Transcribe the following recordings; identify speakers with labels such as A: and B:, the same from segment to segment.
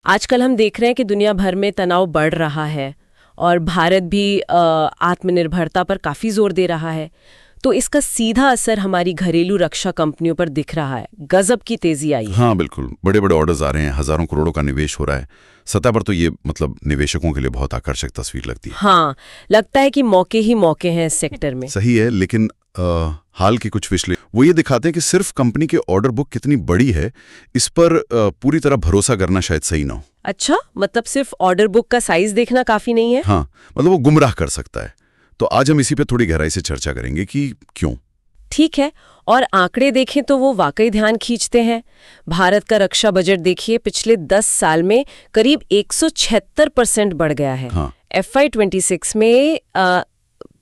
A: आजकल हम देख रहे हैं कि दुनिया भर में तनाव बढ़ रहा है और भारत भी आत्मनिर्भरता पर काफ़ी जोर दे रहा है। तो इसका सीधा असर हमारी घरेलू रक्षा कंपनियों पर दिख रहा है। गजब की तेजी आई है।
B: हाँ बिल्कुल, बड़े बड़े ऑर्डर्स आ रहे हैं, हजारों करोड़ों का निवेश हो रहा है। सतह पर तो ये निवेशकों के लिए बहुत आकर्षक तस्वीर लगती है।
A: हाँ, लगता है कि मौके ही मौके हैं इस सेक्टर में।
B: सही है, लेकिन हाल के कुछ विश्लेषण वो ये दिखाते हैं कि सिर्फ कंपनी की ऑर्डर बुक कितनी बड़ी है, इस पर पूरी तरह भरोसा करना शायद सही ना हो।
A: अच्छा, मतलब सिर्फ ऑर्डर बुक का साइज देखना काफी नहीं है?
B: हाँ, वो गुमराह कर सकता है। तो आज हम इसी पे थोड़ी गहराई से चर्चा करेंगे कि क्यों।
A: ठीक है, और आंकड़े देखें तो वो वाकई ध्यान खींचते हैं। भारत का रक्षा बजट देखिए, पिछले 10 साल में करीब 176% बढ़ गया है।
B: हाँ।
A: FY 26 में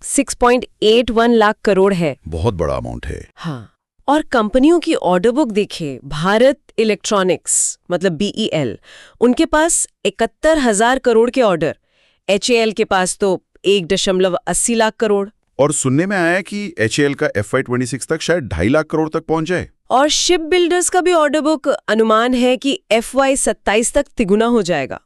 A: 6.81 लाख करोड़ है।
B: बहुत बड़ा अमाउंट है।
A: हाँ, और कंपनियों की ऑर्डर बुक देखिए, भारत इलेक्ट्रॉनिक्स मतलब BEL, उनके पास 71,000 करोड़ के ऑर्डर। HAL के पास तो 1.80 लाख करोड़।
B: और सुनने में आया है कि HAL का FY 26 तक शायद 2.5 लाख करोड़ तक पहुंच जाए।
A: और शिप बिल्डर्स का भी ऑर्डर बुक अनुमान है कि FY 27 तक तिगुना हो जाएगा।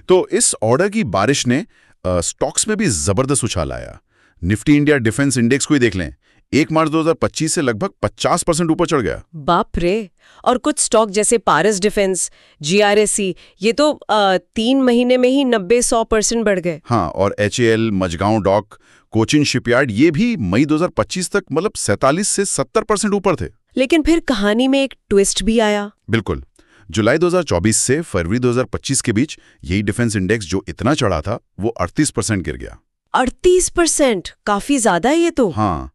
B: तो इस ऑर्डर की बारिश ने स्टॉक्स में भी जबरदस्त उछाल आया। निफ्टी इंडिया डिफेंस इंडेक्स को ही देख लें, 1 मार्च 2025 से लगभग 50% ऊपर चढ़ गया।
A: बाप रे! और कुछ स्टॉक जैसे पारस डिफेंस, GRSE, ये तो 3 महीने में ही 90-100% बढ़ गए।
B: हाँ, और HAL, Mazagon dock, Cochin shipyard, ये भी मई 2025 तक 47 से 70% ऊपर थे।
A: लेकिन फिर कहानी में एक ट्विस्ट भी आया।
B: बिल्कुल, जुलाई 2024 से फरवरी 2025 के बीच यही डिफेंस इंडेक्स जो इतना चढ़ा था, वो 38% गिर गया।
A: 38%? काफी ज्यादा है ये तो।
B: हाँ,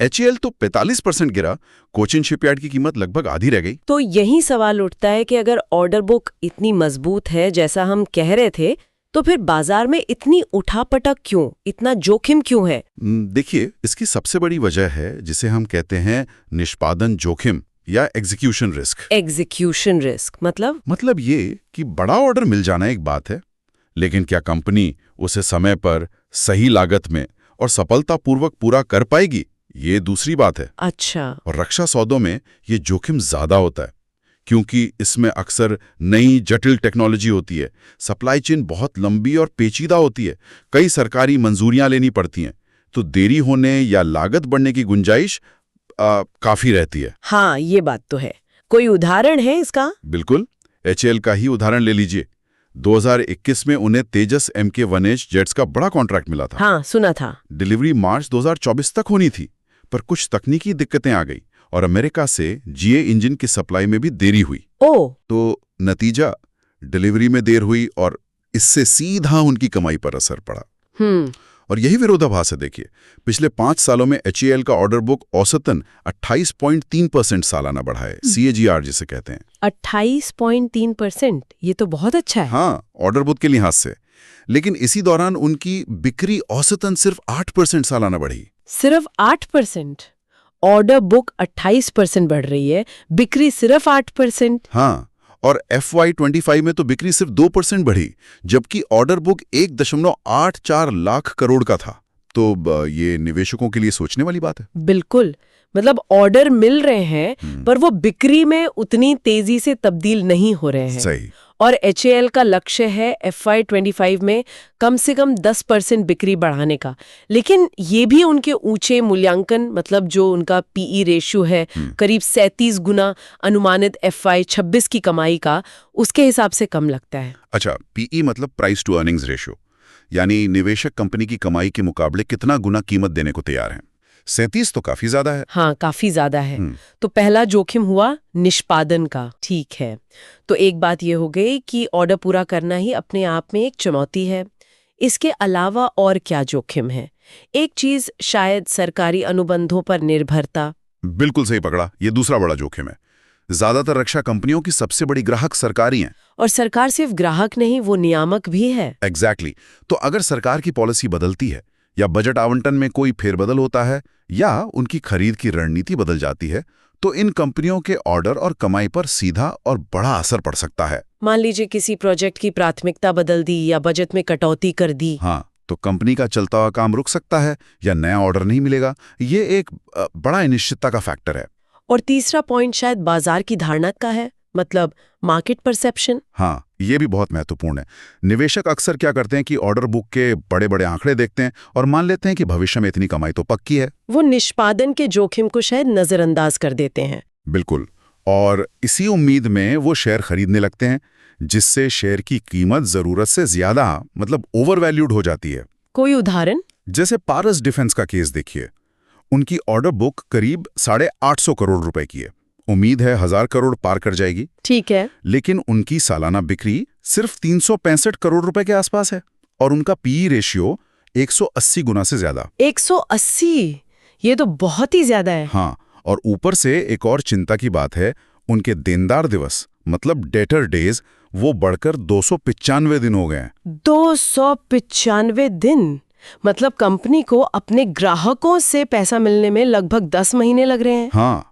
B: HAL तो 45% गिरा, कोचिन शिपयार्ड की कीमत लगभग आधी रह गई।
A: तो यही सवाल उठता है कि अगर ऑर्डर बुक इतनी मजबूत है जैसा हम कह रहे थे, तो फिर बाजार में इतनी उठापटक क्यों, इतना जोखिम क्यों है?
B: देखिए, इसकी सबसे बड़ी वजह है जिसे हम कहते हैं निष्पादन जोखिम या एग्जीक्यूशन रिस्क।
A: एग्जीक्यूशन रिस्क मतलब
B: ये कि बड़ा ऑर्डर मिल जाना एक बात है, लेकिन क्या कंपनी उसे समय पर, सही लागत में और सफलतापूर्वक पूरा कर पाएगी, ये दूसरी बात है।
A: अच्छा।
B: और रक्षा सौदों में ये जोखिम ज्यादा होता है, क्योंकि इसमें अक्सर नई जटिल टेक्नोलॉजी होती है, सप्लाई चेन बहुत लंबी और पेचीदा होती है, कई सरकारी मंजूरियां लेनी पड़ती हैं, तो देरी होने या लागत बढ़ने की गुंजाइश काफी रहती है।
A: हाँ, ये बात तो है। कोई उदाहरण है इसका?
B: बिल्कुल, HAL का ही उदाहरण ले लीजिए। 2021 में उन्हें तेजस MK-1H जेट्स का बड़ा कॉन्ट्रैक्ट मिला था।
A: हाँ, सुना था।
B: डिलीवरी मार्च 2024 तक होनी थी, पर कुछ तकनीकी दिक्कतें आ गई और अमेरिका से GA इंजन की सप्लाई में भी देरी हुई। तो नतीजा, डिलीवरी में देर हुई और इससे सीधा उनकी कमाई पर असर पड़ा। और यही विरोधाभास है। देखिए, पिछले 5 सालों में HAL का ऑर्डर बुक औसतन 28.3% सालाना बढ़ा है, CAGR जिसे कहते हैं।
A: 28.3%? ये तो बहुत अच्छा है।
B: हाँ, ऑर्डर बुक के लिहाज से। लेकिन इसी दौरान उनकी बिक्री औसतन सिर्फ 8% सालाना बढ़ी।
A: सिर्फ 8%? ऑर्डर बुक 28% बढ़ रही है, बिक्री सिर्फ 8%?
B: हाँ, और FY 25 में तो बिक्री सिर्फ 2% बढ़ी, जबकि ऑर्डर बुक 1.84 लाख करोड़ का था। तो ये निवेशकों के लिए सोचने वाली बात है।
A: बिल्कुल, मतलब ऑर्डर मिल रहे हैं पर वो बिक्री में उतनी तेजी से तब्दील नहीं हो रहे हैं।
B: सही। और
A: HAL का लक्ष्य है FY 25 में कम से कम 10% बिक्री बढ़ाने का, लेकिन ये भी उनके ऊंचे मूल्यांकन, मतलब जो उनका PE रेशियो है करीब 37 गुना अनुमानित FY 26 की कमाई का, उसके हिसाब से कम लगता है।
B: अच्छा, PE मतलब प्राइस टू अर्निंग्स रेशियो, यानी निवेशक कंपनी की कमाई के मुकाबले कितना गुना कीमत देने को तैयार है। 37 तो काफी ज्यादा है।
A: हाँ, काफी ज्यादा है। तो पहला जोखिम हुआ निष्पादन का, ठीक है। तो एक बात ये हो गई कि ऑर्डर पूरा करना ही अपने आप में एक चुनौती है। इसके अलावा और क्या जोखिम है? एक चीज शायद सरकारी अनुबंधों पर निर्भरता।
B: बिल्कुल सही पकड़ा, ये दूसरा बड़ा जोखिम है। ज्यादातर रक्षा कंपनियों की सबसे बड़ी ग्राहक सरकारी हैं।
A: और सरकार सिर्फ ग्राहक नहीं, वो नियामक भी है।
B: एग्जैक्टली। तो अगर सरकार की पॉलिसी बदलती है या बजट आवंटन में कोई फेरबदल होता है या उनकी खरीद की रणनीति बदल जाती है, तो इन कंपनियों के ऑर्डर और कमाई पर सीधा और बड़ा असर पड़ सकता है।
A: मान लीजिए किसी प्रोजेक्ट की प्राथमिकता बदल दी या बजट में कटौती कर दी।
B: हाँ, तो कंपनी का चलता हुआ काम रुक सकता है या नया ऑर्डर नहीं मिलेगा। ये एक बड़ा अनिश्चितता का फैक्टर है।
A: और तीसरा पॉइंट शायद बाजार की धारणा का है। मतलब मार्केट परसेप्शन।
B: हाँ, ये भी बहुत महत्वपूर्ण है। निवेशक अक्सर क्या करते हैं कि ऑर्डर बुक के बड़े बड़े आंकड़े देखते हैं और मान लेते हैं कि भविष्य में इतनी कमाई तो पक्की है।
A: वो निष्पादन के जोखिम को शायद नजरअंदाज कर देते हैं।
B: बिल्कुल। और इसी उम्मीद में वो शेयर खरीदने लगते हैं, जिससे शेयर की कीमत जरूरत से ज्यादा मतलब ओवर वैल्यूड हो जाती है।
A: कोई उदाहरण?
B: जैसे पारस डिफेंस का केस देखिए। उनकी ऑर्डर बुक करीब 850 करोड़ रुपए की है। उम्मीद है 1000 करोड़ पार कर जाएगी।
A: ठीक है।
B: लेकिन उनकी सालाना बिक्री सिर्फ 365 करोड़ रुपए के आसपास है और उनका पीई रेशियो 180 गुना से ज्यादा।
A: 180? ये तो बहुत ही ज्यादा है।
B: हाँ, और ऊपर से एक और चिंता की बात है, उनके देनदार दिवस मतलब डेटर डेज वो बढ़कर 295 दिन हो गए हैं।
A: 295 दिन? मतलब कंपनी को अपने ग्राहकों से पैसा मिलने में लगभग 10 महीने लग रहे हैं।
B: हाँ,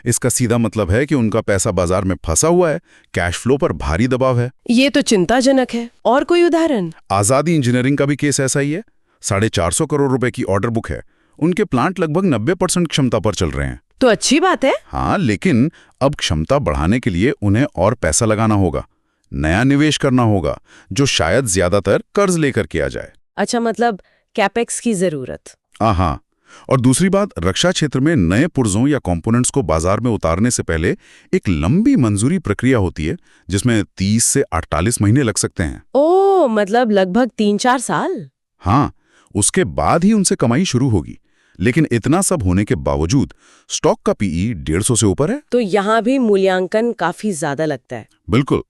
B: इसका सीधा मतलब है कि उनका पैसा बाजार में फंसा हुआ है, कैश फ्लो पर भारी दबाव है।
A: ये तो चिंताजनक है। और कोई उदाहरण?
B: आजादी इंजीनियरिंग का भी केस ऐसा ही है। 450 करोड़ रुपए की ऑर्डर बुक है। उनके प्लांट लगभग 90% क्षमता पर चल रहे हैं।
A: तो अच्छी बात है।
B: हाँ, लेकिन अब क्षमता बढ़ाने के लिए उन्हें और पैसा लगाना होगा, नया निवेश करना होगा, जो शायद ज्यादातर कर्ज लेकर किया जाए।
A: अच्छा, मतलब कैपेक्स की जरूरत।
B: हाँ, और दूसरी बात, रक्षा क्षेत्र में नए पुर्जों या कंपोनेंट्स को बाजार में उतारने से पहले एक लंबी मंजूरी प्रक्रिया होती है, जिसमें 30 से 48 महीने लग सकते हैं।
A: ओह, मतलब लगभग 3-4 साल।
B: हाँ, उसके बाद ही उनसे कमाई शुरू होगी। लेकिन इतना सब होने के बावजूद स्टॉक का पीई 150 से ऊपर है।
A: तो यहाँ भी मूल्यांकन काफी ज्यादा लगता है।
B: बिल्कुल।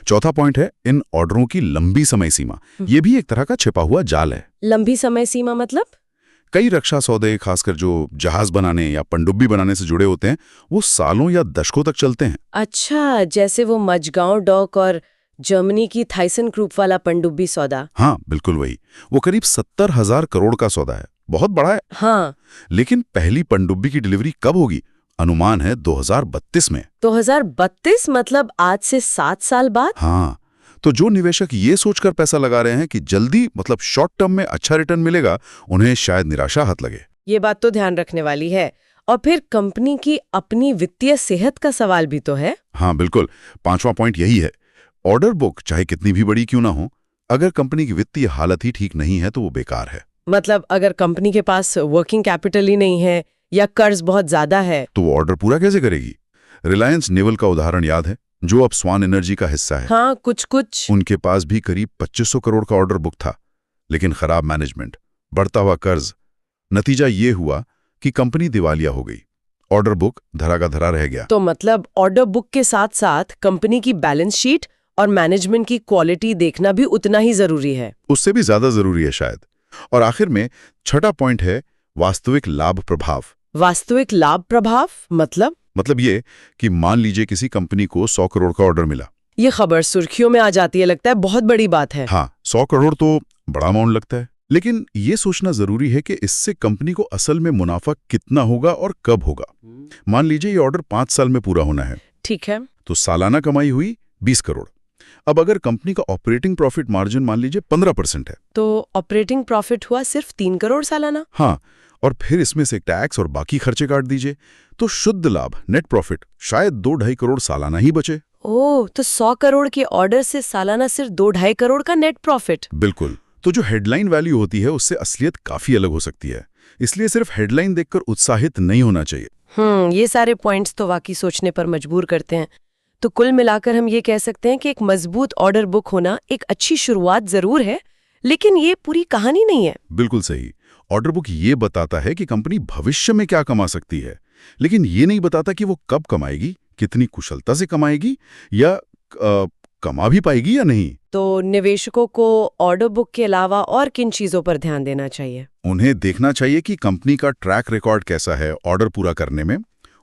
B: चौथा पॉइंट है इन ऑर्डरों की लंबी समय सीमा। ये भी एक तरह का छिपा हुआ जाल है।
A: लंबी समय सीमा मतलब?
B: कई रक्षा सौदे, खासकर जो जहाज बनाने या पनडुब्बी बनाने से जुड़े होते हैं, वो सालों या दशकों तक चलते हैं।
A: अच्छा, जैसे वो मझगांव डॉक और जर्मनी की थाइसन ग्रुप वाला पनडुब्बी सौदा।
B: हाँ, बिल्कुल वही। वो करीब 70,000 करोड़ का सौदा है, बहुत बड़ा है।
A: हाँ।
B: लेकिन पहली पनडुब्बी की डिलीवरी कब होगी? अनुमान है 2032 में।
A: 2032 मतलब आज से 7 साल बाद?
B: हाँ, तो जो निवेशक ये सोचकर पैसा लगा रहे हैं कि जल्दी मतलब शॉर्ट टर्म में अच्छा रिटर्न मिलेगा, उन्हें शायद निराशा हाथ लगे।
A: ये बात तो ध्यान रखने वाली है। और फिर कंपनी की अपनी वित्तीय सेहत का सवाल भी तो है।
B: हाँ, बिल्कुल। 5वां पॉइंट यही है। ऑर्डर बुक चाहे कितनी भी बड़ी क्यों ना हो, अगर कंपनी की वित्तीय हालत ही ठीक नहीं है तो वो बेकार है।
A: मतलब अगर कंपनी के पास वर्किंग कैपिटल ही नहीं है या कर्ज बहुत ज्यादा है,
B: तो वो ऑर्डर पूरा कैसे करेगी? रिलायंस नेवल का उदाहरण याद है, जो अब स्वान एनर्जी का हिस्सा है।
A: हाँ, कुछ।
B: उनके पास भी करीब 2500 करोड़ का ऑर्डर बुक था, लेकिन खराब मैनेजमेंट, बढ़ता हुआ कर्ज, नतीजा ये हुआ कि कंपनी दिवालिया हो गई। ऑर्डर बुक धरा का धरा रह गया।
A: तो मतलब ऑर्डर बुक के साथ साथ कंपनी की बैलेंस शीट और मैनेजमेंट की क्वालिटी देखना भी उतना ही जरूरी है।
B: उससे भी ज्यादा जरूरी है शायद। और आखिर में छठा पॉइंट है वास्तविक लाभ प्रभाव।
A: वास्तविक लाभ प्रभाव मतलब
B: ये कि मान लीजिए किसी कंपनी को 100 करोड़ का ऑर्डर मिला।
A: ये खबर सुर्खियों में आ जाती है, लगता है बहुत बड़ी बात है।
B: हाँ, 100 करोड़ तो बड़ा अमाउंट लगता है, लेकिन ये सोचना जरूरी है कि इससे कंपनी को असल में मुनाफा कितना होगा और कब होगा। मान लीजिए ये ऑर्डर 5 साल में पूरा होना है।
A: ठीक है।
B: तो सालाना कमाई हुई 20 करोड़। अब अगर कंपनी का ऑपरेटिंग प्रॉफिट मार्जिन मान लीजिए 15% है,
A: तो ऑपरेटिंग प्रॉफिट हुआ सिर्फ 3 करोड़ सालाना।
B: हाँ, और फिर इसमें से टैक्स और बाकी खर्चे काट दीजिए, तो शुद्ध लाभ नेट प्रॉफिट शायद 2-2.5 करोड़ सालाना ही बचे।
A: ओह, तो 100 करोड़ के ऑर्डर से सालाना सिर्फ 2-2.5 करोड़ का नेट प्रॉफिट।
B: बिल्कुल। तो जो हेडलाइन वैल्यू होती है उससे असलियत काफी अलग हो सकती है। इसलिए सिर्फ हेडलाइन देखकर उत्साहित नहीं होना चाहिए।
A: ये सारे पॉइंट्स तो वाकई सोचने पर मजबूर करते हैं। तो कुल मिलाकर हम ये कह सकते हैं कि एक मजबूत ऑर्डर बुक होना एक अच्छी शुरुआत जरूर है, लेकिन ये पूरी कहानी नहीं है।
B: बिल्कुल सही। ऑर्डर बुक ये बताता है कि कंपनी भविष्य में क्या कमा सकती है, लेकिन ये नहीं बताता कि वो कब कमाएगी, कितनी कुशलता से कमाएगी, या कमा भी पाएगी या नहीं।
A: तो निवेशकों को ऑर्डर बुक के अलावा और किन चीजों पर ध्यान देना चाहिए?
B: उन्हें देखना चाहिए कि कंपनी का ट्रैक रिकॉर्ड कैसा है ऑर्डर पूरा करने में,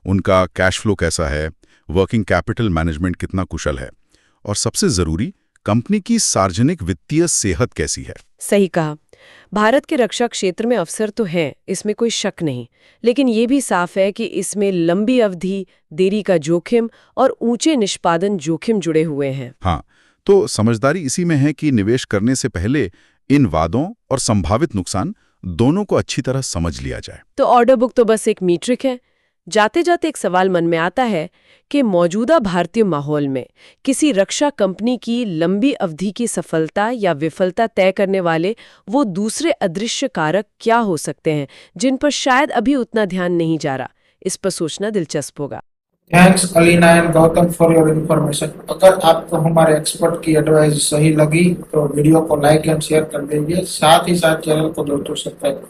B: उनका कैश फ्लो कैसा है, वर्किंग कैपिटल मैनेजमेंट कितना कुशल है, और सबसे जरूरी कंपनी की सार्वजनिक वित्तीय सेहत कैसी है।
A: सही कहा। भारत के रक्षा क्षेत्र में अवसर तो हैं, इसमें कोई शक नहीं, लेकिन ये भी साफ है कि इसमें लंबी अवधि, देरी का जोखिम और ऊंचे निष्पादन जोखिम जुड़े हुए हैं।
B: हाँ, तो समझदारी इसी में है कि निवेश करने से पहले इन वादों और संभावित नुकसान दोनों को अच्छी तरह समझ लिया जाए।
A: तो ऑर्डर बुक तो बस एक मीट्रिक है जाते जाते एक सवाल मन में आता है कि मौजूदा भारतीय माहौल में किसी रक्षा कंपनी की लंबी अवधि की सफलता या विफलता तय करने वाले वो दूसरे अदृश्य कारक क्या हो सकते हैं जिन पर शायद अभी उतना ध्यान नहीं जा रहा। इस पर सोचना दिलचस्प होगा।
C: Thanks Alina and Gautam for your information. अगर आपको हमारे एक्सपर्ट की एडवाइस सही लगी तो वीडियो को लाइक एंड शेयर कर दीजिए, साथ ही साथ चैनल को दोस्तों सब्सक्राइब